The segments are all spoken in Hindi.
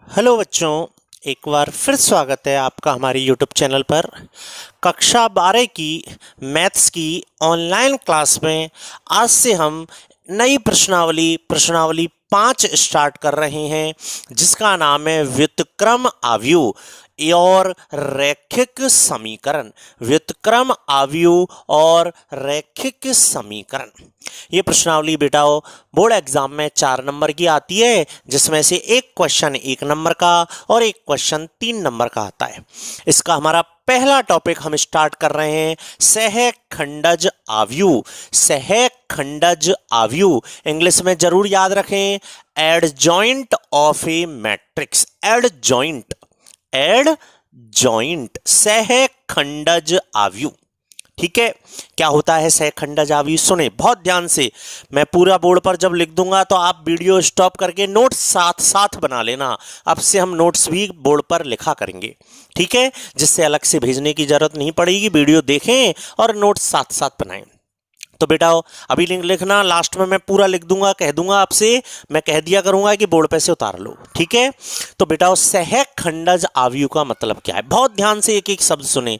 हेलो बच्चों, एक बार फिर स्वागत है आपका हमारे यूट्यूब चैनल पर। कक्षा 12 की मैथ्स की ऑनलाइन क्लास में आज से हम नई प्रश्नावली 5 स्टार्ट कर रहे हैं, जिसका नाम है व्युत्क्रम आव्यूह और रैखिक समीकरण। व्युत्क्रम आव्यूह और रैखिक समीकरण, ये प्रश्नावली बेटाओ बोर्ड एग्जाम में 4 नंबर की आती है, जिसमें से एक क्वेश्चन 1 नंबर का और एक क्वेश्चन 3 नंबर का आता है। इसका हमारा पहला टॉपिक हम स्टार्ट कर रहे हैं सहखंडज आव्यूह। सहखंडज आव्यूह इंग्लिश में जरूर याद रखें, adjoint of a matrix. Adjoint सहखंडज आव्यूह। ठीक है, क्या होता है सहखंडज आव्यूह? सुने बहुत ध्यान से, मैं पूरा बोर्ड पर जब लिख दूंगा तो आप वीडियो स्टॉप करके नोट्स साथ साथ बना लेना। अब से हम नोट्स भी बोर्ड पर लिखा करेंगे, ठीक है, जिससे अलग से भेजने की जरूरत नहीं पड़ेगी। वीडियो देखें और नोट्स साथ साथ बनाएं। तो बेटा अभी लिंक लिखना, लास्ट में मैं पूरा लिख दूंगा, कह दूंगा आपसे, मैं कह दिया करूंगा कि बोर्ड पे से उतार लो, ठीक है। तो बेटा सहखंडज आव्यूह का मतलब क्या है? बहुत ध्यान से एक एक शब्द सुने।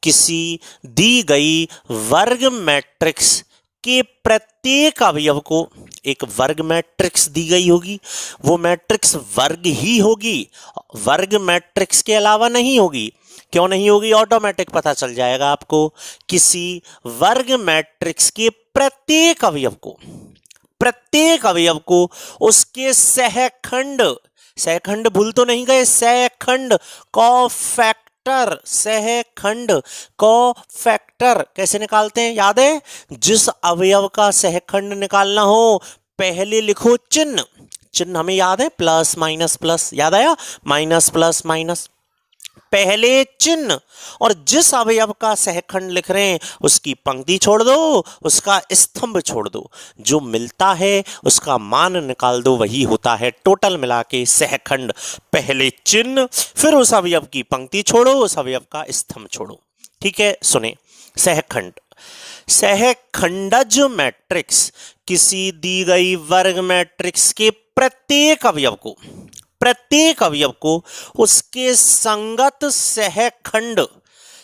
किसी दी गई वर्ग मैट्रिक्स के प्रत्येक अवयव को, एक वर्ग मैट्रिक्स दी गई होगी, वो मैट्रिक्स वर्ग ही होगी, वर्ग मैट्रिक्स के अलावा नहीं होगी। क्यों नहीं होगी? ऑटोमेटिक पता चल जाएगा आपको। किसी वर्ग मैट्रिक्स के प्रत्येक अवयव को उसके सहखंड, सहखंड भूल तो नहीं गए, सहखंड कोफैक्टर, सहखंड कोफैक्टर कैसे निकालते हैं याद है? जिस अवयव का सहखंड निकालना हो पहले लिखो चिन्ह। चिन्ह हमें याद है, प्लस माइनस प्लस, याद आया? माइनस प्लस माइनस, पहले चिन्ह। और जिस अवयव का सहखंड लिख रहे हैं उसकी पंक्ति छोड़ दो, उसका स्तंभ छोड़ दो, जो मिलता है उसका मान निकाल दो, वही होता है टोटल मिला के सहखंड। पहले चिन्ह, फिर उस अवयव की पंक्ति छोड़ो, उस अवयव का स्तंभ छोड़ो, ठीक है। सुने, सहखंड, सहखंडज मैट्रिक्स किसी दी गई वर्ग मैट्रिक्स के प्रत्येक अवयव को उसके संगत सहखंड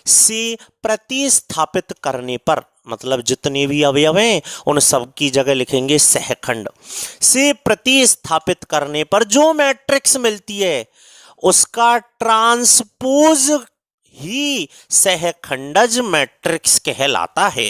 से प्रतिस्थापित करने पर, मतलब जितने भी अवयव हैं उन सब की जगह लिखेंगे सहखंड से प्रतिस्थापित करने पर जो मैट्रिक्स मिलती है उसका ट्रांसपोज ही सहखंडज मैट्रिक्स कहलाता है।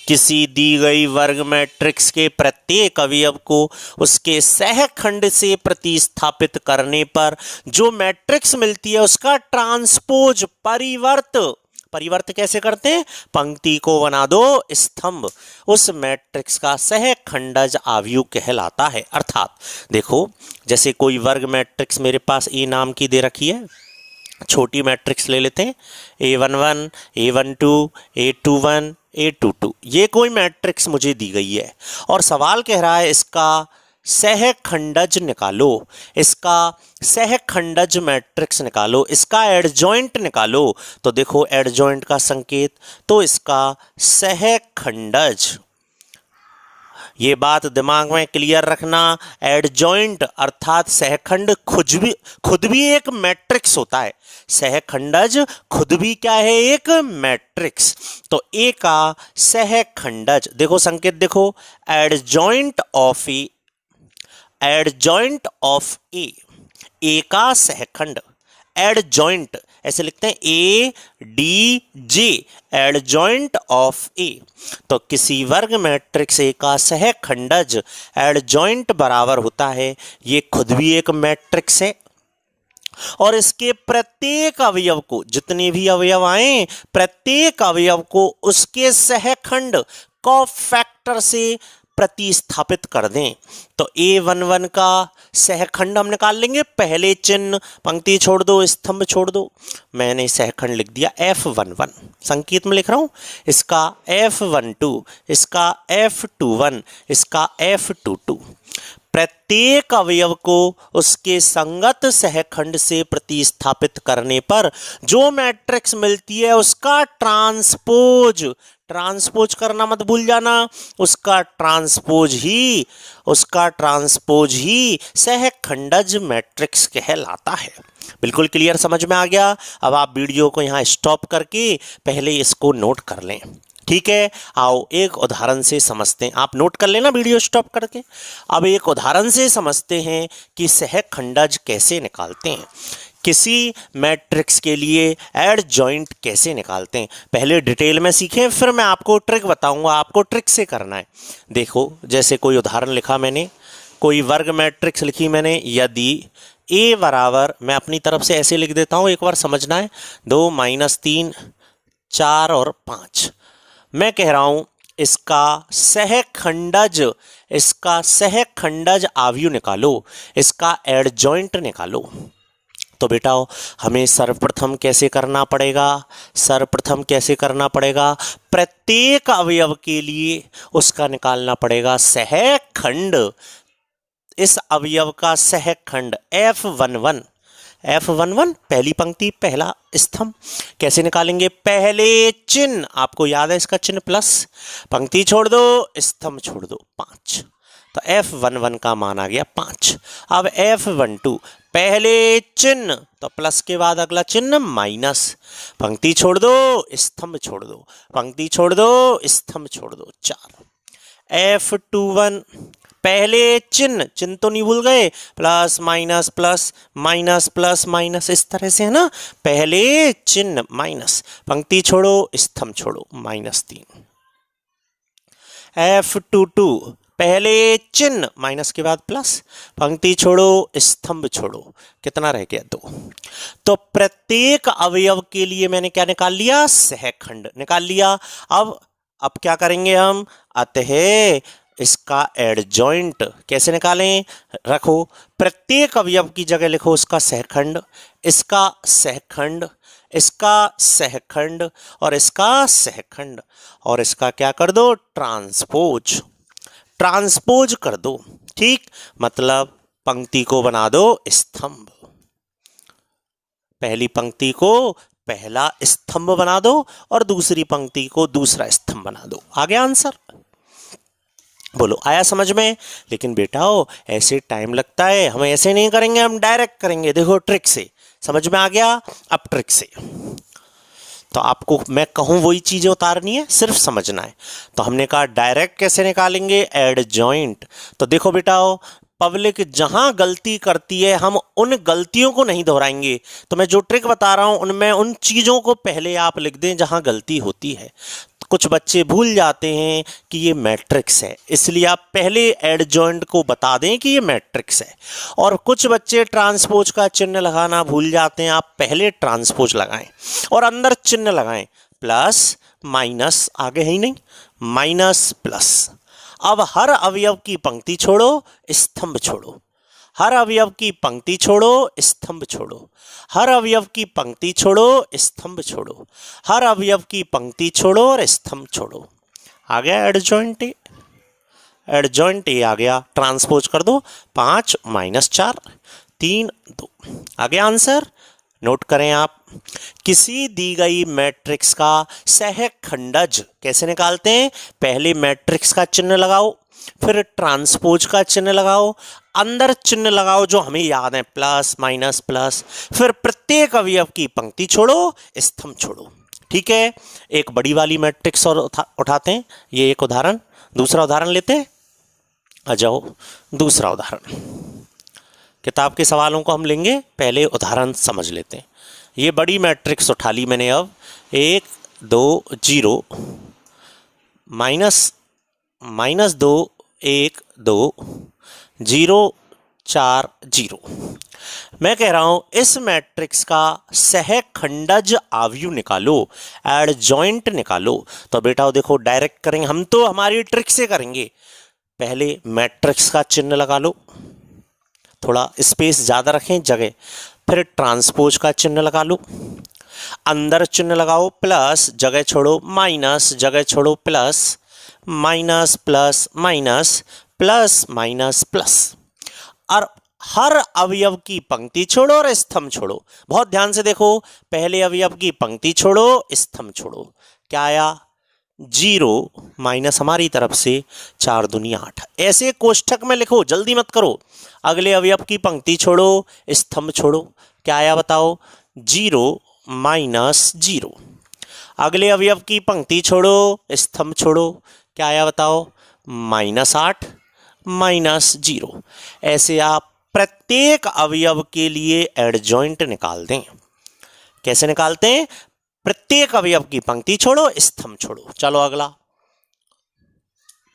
किसी दी गई वर्ग मैट्रिक्स के प्रत्येक अवयव को उसके सहखंड से प्रतिस्थापित करने पर जो मैट्रिक्स मिलती है उसका ट्रांसपोज, परिवर्त कैसे करते हैं? पंक्ति को बना दो स्तंभ, उस मैट्रिक्स का सहखंडज आव्यूह कहलाता है। अर्थात देखो, जैसे कोई वर्ग मैट्रिक्स मेरे पास ए नाम की दे रखी है, छोटी मैट्रिक्स ले लेते हैं, A11, A12, A21, A22, ये कोई मैट्रिक्स मुझे दी गई है और सवाल कह रहा है इसका सहखंडज निकालो, इसका सहखंडज मैट्रिक्स निकालो, इसका एडजॉइंट निकालो। तो देखो एडजॉइंट का संकेत, तो इसका सहखंडज, ये बात दिमाग में क्लियर रखना। एडजॉइंट अर्थात सहखंड खुद भी एक मैट्रिक्स होता है। सहखंडज खुद भी क्या है? एक मैट्रिक्स। तो ए का सहखंडज, देखो संकेत देखो, adjoint of A, adjoint of A, A का सहखंड, एडजॉइंट ऐसे लिखते हैं ADJ, एडजॉइंट ऑफ ए। तो किसी वर्ग मैट्रिक्स ए का सहखंडज एडजॉइंट बराबर होता है, ये खुद भी एक मैट्रिक्स है और इसके प्रत्येक अवयव को, जितने भी अवयव आए प्रत्येक अवयव को उसके सहखंड कोफैक्टर से प्रतिस्थापित कर दें। तो A11 का सहखंड हम निकाल लेंगे, पहले चिन्ह, पंक्ति छोड़ दो, स्तंभ छोड़ दो। मैंने सहखंड लिख दिया F11, संकेत में लिख रहा हूं, इसका F12, इसका F21, इसका F22। प्रत्येक अवयव को उसके संगत सहखंड से प्रतिस्थापित करने पर जो मैट्रिक्स मिलती है उसका ट्रांसपोज, ट्रांसपोज करना मत भूल जाना, उसका ट्रांसपोज ही सहखंडज मैट्रिक्स कहलाता है। बिल्कुल क्लियर, समझ में आ गया। अब आप वीडियो को यहाँ स्टॉप करके पहले इसको नोट कर लें, ठीक है। आओ एक उदाहरण से समझते हैं, आप नोट कर लेना वीडियो स्टॉप करके। अब एक उदाहरण से समझते हैं कि सहखंडज कैसे निकालते हैं, किसी मैट्रिक्स के लिए एडजॉइंट कैसे निकालते हैं। पहले डिटेल में सीखें, फिर मैं आपको ट्रिक बताऊंगा, आपको ट्रिक से करना है। देखो जैसे कोई उदाहरण लिखा मैंने, कोई वर्ग मैट्रिक्स लिखी मैंने, यदि ए बराबर, मैं अपनी तरफ से ऐसे लिख देता हूं, एक बार समझना है, 2 - 3 4 और 5। मैं कह रहा हूं इसका सहखंडज आव्यूह निकालो, इसका एडजॉइंट निकालो। तो बेटा हमें सर्वप्रथम कैसे करना पड़ेगा, प्रत्येक अवयव के लिए उसका निकालना पड़ेगा सहखंड। इस अवयव का सहखंड F11 पहली पंक्ति पहला स्तंभ, कैसे निकालेंगे, पहले चिन्ह, आपको याद है इसका चिन्ह प्लस, पंक्ति छोड़ दो स्तंभ छोड़ दो, 5। तो F11 का मान आ गया 5। अब F12 पहले चिन्ह, तो प्लस के बाद अगला चिन्ह माइनस, पंक्ति छोड़ दो स्तंभ छोड़ दो, पंक्ति छोड़ दो स्तंभ छोड़ दो, 4। F21 पहले चिन्ह तो नहीं भूल गए, plus minus plus minus plus minus, इस तरह से है ना, पहले चिन्ह माइनस, पंक्ति छोड़ो स्तंभ छोड़ो, -3। F22 पहले चिन्ह माइनस के बाद प्लस, पंक्ति छोड़ो स्तंभ छोड़ो, कितना रह गया, 2। तो प्रत्येक अवयव के लिए मैंने क्या निकाल लिया, सहखंड निकाल लिया। अब क्या करेंगे हम, अतः इसका एडजॉइंट कैसे निकालें, रखो प्रत्येक अवयव की जगह लिखो उसका सहखंड, इसका सहखंड, इसका सहखंड और इसका सहखंड, और इसका क्या कर दो, ट्रांसपोज कर दो, ठीक। मतलब पंक्ति को बना दो स्तंभ, पहली पंक्ति को पहला स्तंभ बना दो और दूसरी पंक्ति को दूसरा स्तंभ बना दो। आ गया आंसर, बोलो आया समझ में। लेकिन बेटा ऐसे टाइम लगता है, हम ऐसे नहीं करेंगे, हम डायरेक्ट करेंगे। देखो ट्रिक से समझ में आ गया। अब ट्रिक से तो आपको मैं कहूं वही चीजें उतारनी है, सिर्फ समझना है। तो हमने कहा डायरेक्ट कैसे निकालेंगे, एडजॉइंट। तो देखो बेटा पब्लिक जहां गलती करती है हम उन गलतियों को नहीं दोहराएंगे। तो मैं जो ट्रिक बता रहा हूं उनमें उन चीजों को पहले आप लिख दें जहां गलती होती है। कुछ बच्चे भूल जाते हैं कि ये मैट्रिक्स है, इसलिए आप पहले एडजॉइंट को बता दें कि ये मैट्रिक्स है। और कुछ बच्चे ट्रांसपोज का चिन्ह लगाना भूल जाते हैं, आप पहले ट्रांसपोज लगाएं और अंदर चिन्ह लगाएं, प्लस माइनस, आगे है ही नहीं, माइनस प्लस। अब हर अवयव की पंक्ति छोड़ो स्तंभ छोड़ो, हर अवयव की पंक्ति छोड़ो स्तंभ छोड़ो, हर अवयव की पंक्ति छोड़ो स्तंभ छोड़ो, हर अवयव की पंक्ति छोड़ो और स्तंभ छोड़ो। आ गया एडजॉइंट ए आ गया। ट्रांसपोज कर दो, 5 - 4 3 2। आ गया आंसर। नोट करें आप, किसी दी गई मैट्रिक्स का सहखंडज कैसे निकालते हैं, पहले मैट्रिक्स का चिन्ह लगाओ, फिर ट्रांसपोज का चिन्ह लगाओ, अंदर चिन्ह लगाओ जो हमें याद है, प्लस माइनस प्लस, फिर प्रत्येक अवयव की पंक्ति छोड़ो स्तंभ छोड़ो। ठीक है, एक बड़ी वाली मैट्रिक्स और उठाते हैं, ये एक उदाहरण। दूसरा उदाहरण लेते हैं, आ जाओ दूसरा उदाहरण। किताब के सवालों को हम लेंगे, पहले उदाहरण समझ लेते हैं। ये बड़ी मैट्रिक्स उठा ली मैंने। अब 1 2 0 -2 1 2 0 4 0। मैं कह रहा हूं इस मैट्रिक्स का सहखंडज आव्यूह निकालो, एडजॉइंट निकालो। तो बेटा देखो डायरेक्ट करेंगे हम, तो हमारी ट्रिक से करेंगे। पहले मैट्रिक्स का चिन्ह लगा लो, थोड़ा स्पेस ज़्यादा रखें जगह, फिर ट्रांसपोज का चिन्ह लगा लो, अंदर चिन्ह लगाओ, प्लस जगह छोड़ो माइनस, जगह छोड़ो plus, minus plus minus plus minus plus. और हर अवयव की पंक्ति छोड़ो और स्तंभ छोड़ो। बहुत ध्यान से देखो, पहले अवयव की पंक्ति छोड़ो, स्तंभ छोड़ो, क्या आया 0 माइनस हमारी तरफ से 4 दूनी 8। ऐसे कोष्ठक में लिखो, जल्दी मत करो। अगले अवयव की पंक्ति छोड़ो, स्तंभ छोड़ो, क्या आया बताओ 0 माइनस 0। अगले अवयव की पंक्ति छोड़ो, स्तंभ छोड़ो, क्या आया बताओ -8 माइनस 0। ऐसे आप प्रत्येक अवयव के लिए एडजॉइंट निकाल दें। कैसे निकालते हैं? प्रत्येक अवयव की पंक्ति छोड़ो, स्तंभ छोड़ो। चलो अगला,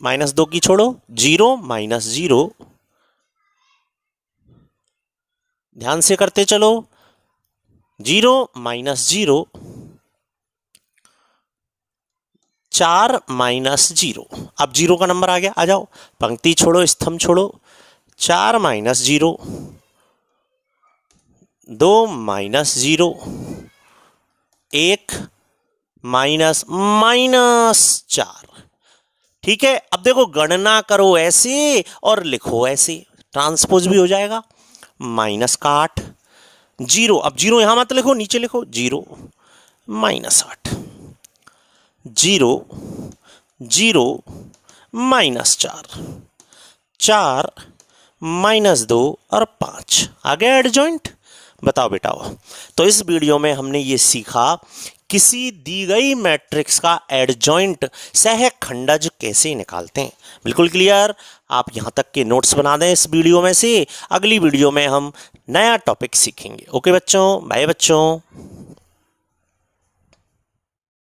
-2 की छोड़ो, 0 माइनस 0, ध्यान से करते चलो, 0 माइनस 0, 4 माइनस 0। अब 0 का नंबर आ गया, आ जाओ, पंक्ति छोड़ो, स्तंभ छोड़ो, 4 माइनस 0, 2 माइनस 0, 1 माइनस 4। ठीक है, अब देखो गणना करो ऐसे और लिखो ऐसे, ट्रांसपोज भी हो जाएगा। -8, 0, अब 0 यहां मत लिखो, नीचे लिखो, 0 -8, 0 0 -4, 4 -2 और 5। आ गया एडजॉइंट। बताओ बेटा। तो इस वीडियो में हमने ये सीखा किसी दी गई मैट्रिक्स का एडजॉइंट सहखंडज कैसे निकालते हैं। बिल्कुल क्लियर। आप यहां तक के नोट्स बना दें इस वीडियो में से। अगली वीडियो में हम नया टॉपिक सीखेंगे। ओके बच्चों, बाय बच्चों।